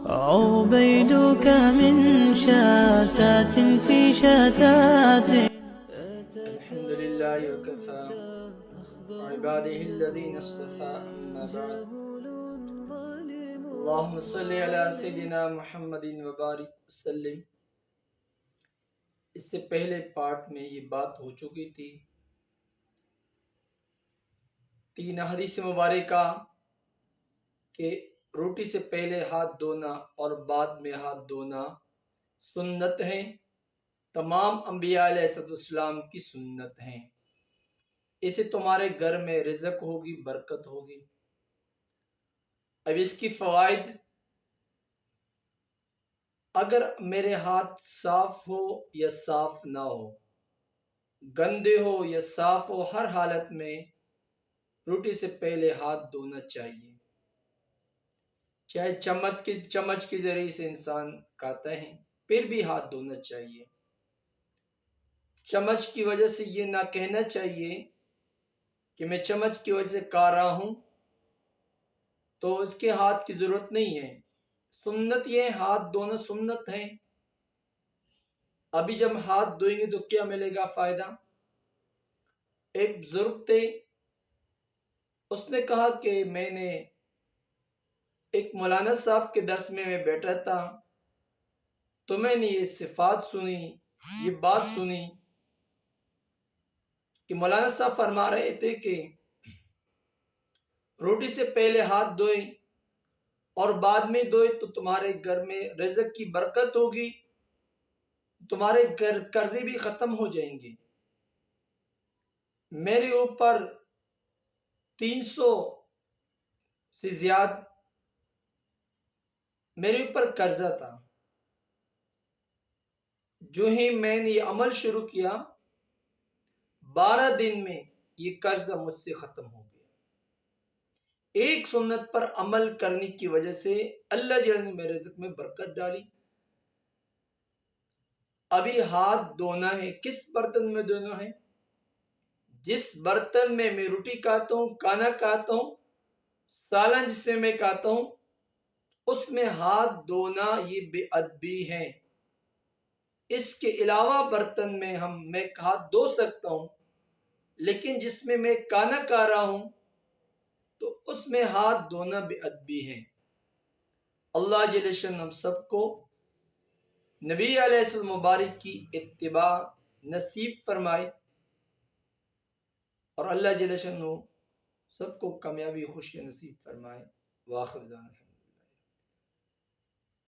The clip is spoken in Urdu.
عبيدك من شتات في شتات. الحمد لله وكفى وعباده الذين اصطفى أما بعد. اللهم صل على سيدنا محمد وبارک وسلم. اس سے پہلے پارٹ میں یہ بات ہو چکی تھی. 3 حدیث مبارکہ کہ روٹی سے پہلے ہاتھ دھونا اور بعد میں ہاتھ دھونا سنت ہیں، تمام انبیاء علیہ السلام کی سنت ہیں. اسے تمہارے گھر میں رزق ہوگی، برکت ہوگی. اب اس کی فوائد، اگر میرے ہاتھ صاف ہو یا صاف نہ ہو، گندے ہو یا صاف ہو، ہر حالت میں روٹی سے پہلے ہاتھ دھونا چاہیے. چاہے چمچ کے ذریعے سے انسان کھاتا ہے پھر بھی ہاتھ دھونا چاہیے. چمچ کی وجہ سے یہ نہ کہنا چاہیے کہ میں چمچ کی وجہ سے کھا رہا ہوں تو اس کے ہاتھ کی ضرورت نہیں ہے. سنت یہ ہاتھ دھونا سنت ہے. ابھی جب ہاتھ دھوئیں گے تو کیا ملے گا فائدہ؟ ایک بزرگ تھے، اس نے کہا کہ میں نے ایک مولانا صاحب کے درس میں بیٹھا تھا تو میں نے یہ صفات سنی، یہ بات سنی کہ مولانا صاحب فرما رہے تھے کہ روٹی سے پہلے ہاتھ دھوئے اور بعد میں دھوئے تو تمہارے گھر میں رزق کی برکت ہوگی، تمہارے قرضے بھی ختم ہو جائیں گے. میرے اوپر 300 سے زیادہ میرے اوپر قرضہ تھا. جو ہی میں نے یہ عمل شروع کیا 12 دن میں یہ قرضہ مجھ سے ختم ہو گیا. ایک سنت پر عمل کرنے کی وجہ سے اللہ جل نے میرے رزق میں برکت ڈالی. ابھی ہاتھ دھونا ہے، کس برتن میں دھونا ہے؟ جس برتن میں میں روٹی کھاتا ہوں، کھانا کھاتا ہوں، سالن جس میں کھاتا ہوں، اس میں ہاتھ دھونا یہ بے ادبی ہے. اس کے علاوہ برتن میں میں ہاتھ دھو سکتا ہوں، لیکن جس میں کھانا کھا رہا ہوں تو اس میں ہاتھ دھونا بے ادبی ہے. اللہ جل شان ہم سب کو نبی علیہ السلام مبارک کی اتباع نصیب فرمائے اور اللہ جل شان سب کو کامیابی خوشی نصیب فرمائے. واخر دعوانا